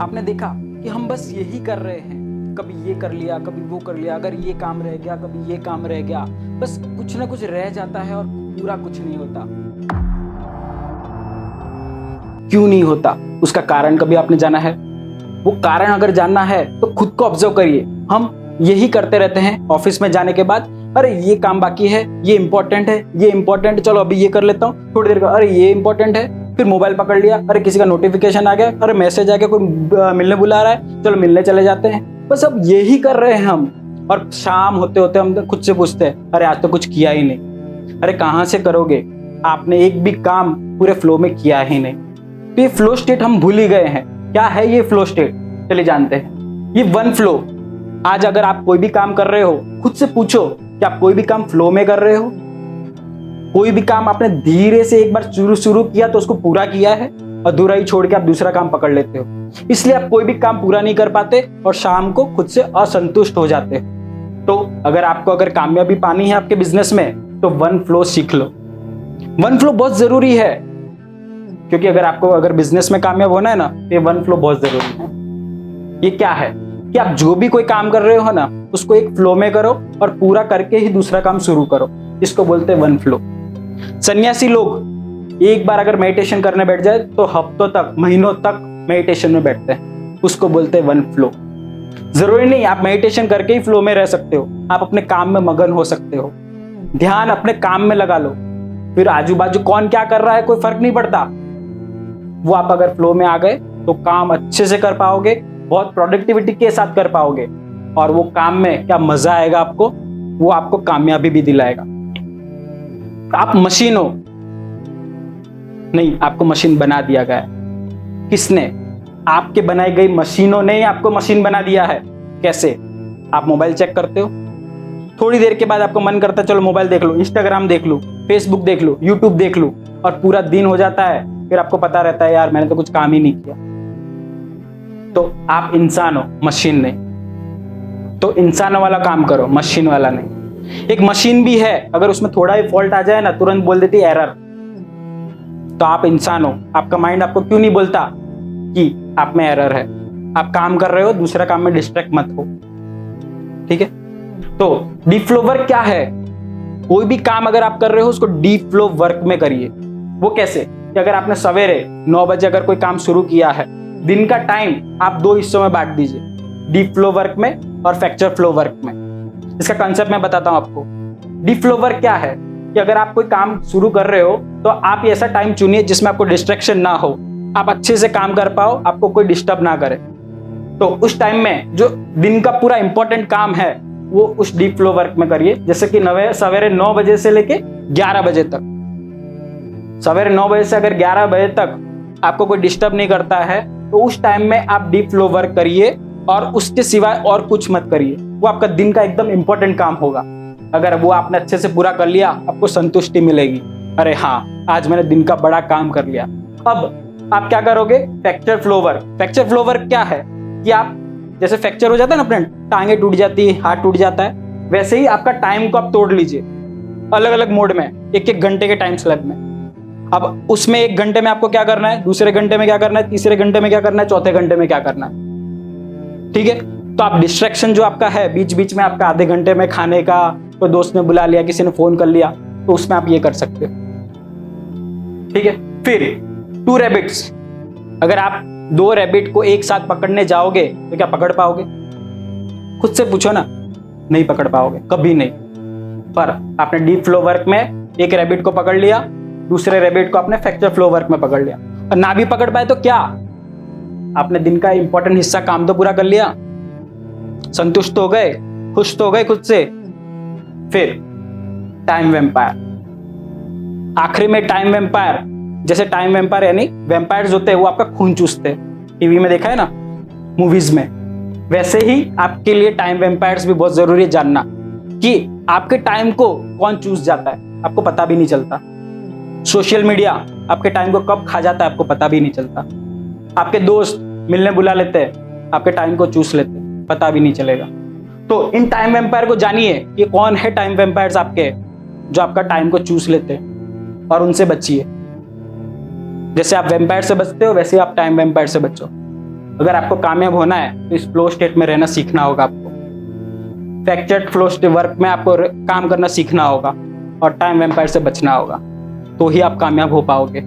आपने देखा कि हम बस यही कर रहे हैं, कभी ये कर लिया, कभी वो कर लिया, अगर ये काम रह गया, कभी ये काम रह गया, बस कुछ ना कुछ रह जाता है और पूरा कुछ नहीं होता। क्यों नहीं होता, उसका कारण कभी आपने जाना है? वो कारण अगर जानना है तो खुद को ऑब्जर्व करिए। हम यही करते रहते हैं ऑफिस में जाने के बाद, अरे ये काम बाकी है, ये इंपॉर्टेंट है, ये इंपॉर्टेंट है, चलो अभी ये कर लेता हूँ, थोड़ी देर का, अरे ये इंपॉर्टेंट है, फिर मोबाइल पकड़ लिया, अरे किसी का नोटिफिकेशन आ गया, अरे मैसेज आ गया, कोई मिलने बुला रहा है, चलो मिलने चले जाते हैं। बस अब यही कर रहे हैं हम, और शाम होते होते हम खुद से पूछते हैं, अरे आज तो कुछ किया ही नहीं। अरे कहाँ से करोगे, आपने एक भी काम पूरे फ्लो में किया ही नहीं। तो ये फ्लो स्टेट हम भूल ही गए हैं। क्या है ये फ्लो स्टेट, चलिए जानते हैं। ये वन फ्लो। आज अगर आप कोई भी काम कर रहे हो, खुद से पूछो कि आप कोई भी काम फ्लो में कर रहे हो? कोई भी काम आपने धीरे से एक बार शुरू किया तो उसको पूरा किया है, अधूरा ही छोड़ के आप दूसरा काम पकड़ लेते हो। इसलिए आप कोई भी काम पूरा नहीं कर पाते और शाम को खुद से असंतुष्ट हो जाते हो। तो अगर कामयाबी पानी है आपके बिजनेस में, तो वन फ्लो सीख लो। वन फ्लो बहुत जरूरी है, क्योंकि अगर बिजनेस में कामयाब होना है ना, तो ये वन फ्लो बहुत जरूरी है। ये क्या है कि आप जो भी कोई काम कर रहे हो ना, उसको एक फ्लो में करो और पूरा करके ही दूसरा काम शुरू करो। इसको बोलते हैं वन फ्लो। सन्यासी लोग एक बार अगर मेडिटेशन करने बैठ जाए तो हफ्तों तक, महीनों तक मेडिटेशन में बैठते हैं। उसको बोलते हैं वन फ्लो। जरूरी नहीं आप मेडिटेशन करके ही फ्लो में रह सकते हो, आप अपने काम में मगन हो सकते हो। ध्यान अपने काम में लगा लो, फिर आजू बाजू कौन क्या कर रहा है कोई फर्क नहीं पड़ता। वो आप अगर फ्लो में आ गए तो काम अच्छे से कर पाओगे, बहुत प्रोडक्टिविटी के साथ कर पाओगे, और वो काम में क्या मजा आएगा आपको, वो आपको कामयाबी भी दिलाएगा। आप मशीन हो नहीं, आपको मशीन बना दिया गया है। किसने? आपके बनाई गई मशीनों ने आपको मशीन बना दिया है। कैसे? आप मोबाइल चेक करते हो, थोड़ी देर के बाद आपको मन करता है चलो मोबाइल देख लो, इंस्टाग्राम देख लो, फेसबुक देख लो, यूट्यूब देख लो, और पूरा दिन हो जाता है। फिर आपको पता रहता है यार मैंने तो कुछ काम ही नहीं किया। तो आप इंसान हो, मशीन नहीं। तो इंसानों वाला काम करो, मशीन वाला नहीं। एक मशीन भी है, अगर उसमें थोड़ा ही फॉल्ट आ जाए ना, तुरंत बोल देती है एरर। तो आप इंसान हो, आपका माइंड आपको क्यों नहीं बोलता कि आप में एरर है? आप काम कर रहे हो, दूसरा काम में डिस्ट्रैक्ट मत हो। ठीक है? तो डीप फ्लो वर्क क्या है? कोई भी काम अगर आप कर रहे हो उसको डीप फ्लो वर्क में करिए। वो कैसे? कि अगर आपने सवेरे 9 बजे अगर कोई काम शुरू किया है, दिन का टाइम आप 2 हिस्सों में बांट दीजिए, डीप फ्लो वर्क में और फ्रैक्चर फ्लो वर्क में। इसका कंसेप्ट मैं बताता हूं आपको। डीप फ्लो वर्क क्या है कि अगर आप कोई काम शुरू कर रहे हो तो आप ऐसा टाइम चुनिए जिसमें आपको डिस्ट्रैक्शन ना हो, आप अच्छे से काम कर पाओ, आपको कोई डिस्टर्ब ना करे। तो उस टाइम में जो दिन का पूरा इंपॉर्टेंट काम है वो उस डीप फ्लो वर्क में करिए। जैसे कि सवेरे 9 बजे से लेके 11 बजे तक। सवेरे 9 बजे से अगर 11 बजे तक आपको कोई डिस्टर्ब नहीं करता है तो उस टाइम में आप डीप फ्लो वर्क करिए, और उसके सिवाय और कुछ मत करिए। वो आपका दिन का एकदम इंपॉर्टेंट काम होगा। अगर वो आपने अच्छे से पूरा कर लिया, आपको संतुष्टि मिलेगी, अरे हाँ आज मैंने दिन का बड़ा काम कर लिया। अब आप क्या करोगे? Fracture flow work. Fracture flow work क्या है कि आप जैसे फ्रैक्चर हो जाता है ना, फ्रेंड, टांगे टूट जाती है, हाथ टूट जाता है, वैसे ही आपका टाइम को आप तोड़ लीजिए अलग अलग मोड में, 1-1 घंटे के टाइम स्लैब में। अब उसमें 1 घंटे में आपको क्या करना है, दूसरे घंटे में क्या करना है, तीसरे घंटे में क्या करना है, चौथे घंटे में क्या करना है। ठीक है? तो आप डिस्ट्रैक्शन जो आपका है, बीच बीच में आपका आधे घंटे में खाने का, कोई दोस्त ने बुला लिया, किसी ने फोन कर लिया, तो उसमें आप ये कर सकते हो। ठीक है? फिर 2 रैबिट्स। अगर आप 2 रैबिट को एक साथ पकड़ने जाओगे तो क्या पकड़ पाओगे? खुद से पूछो ना, नहीं पकड़ पाओगे, कभी नहीं। पर आपने डीप फ्लो वर्क में एक रैबिट को पकड़ लिया, दूसरे रैबिट को आपने फ्रैक्चर फ्लो वर्क में पकड़ लिया। और ना भी पकड़ पाए तो क्या, आपने दिन का इंपॉर्टेंट हिस्सा काम तो पूरा कर लिया, संतुष्ट हो गए, खुश तो हो गए खुद से। फिर टाइम वेम्पायर। आखिरी में टाइम वेम्पायर, जैसे टाइम वेम्पायर यानी वेम्पायर्स होते हैं वो आपका खून चूसते हैं, टीवी में देखा है ना, मूवीज में, वैसे ही आपके लिए टाइम वेम्पायर्स भी बहुत जरूरी है जानना कि आपके टाइम को कौन चूस जाता है, आपको पता भी नहीं चलता। सोशल मीडिया आपके टाइम को कब खा जाता है आपको पता भी नहीं चलता। आपके दोस्त मिलने बुला लेते हैं, आपके टाइम को चूस लेते हैं, पता भी नहीं चलेगा। तो इन टाइम वेम्पायर को जानिए कि कौन है टाइम वेम्पायर्स आपके, जो आपका टाइम को चूस लेते हैं, और उनसे बचिए। जैसे आप वेम्पायर से बचते हो वैसे आप टाइम वेम्पायर से बचो। अगर आपको कामयाब होना है तो इस फ्लो स्टेट में रहना सीखना होगा आपको। फ्रैक्चर्ड फ्लो वर्क में आपको काम करना सीखना होगा और टाइम वेम्पायर से बचना होगा, तो ही आप कामयाब हो पाओगे।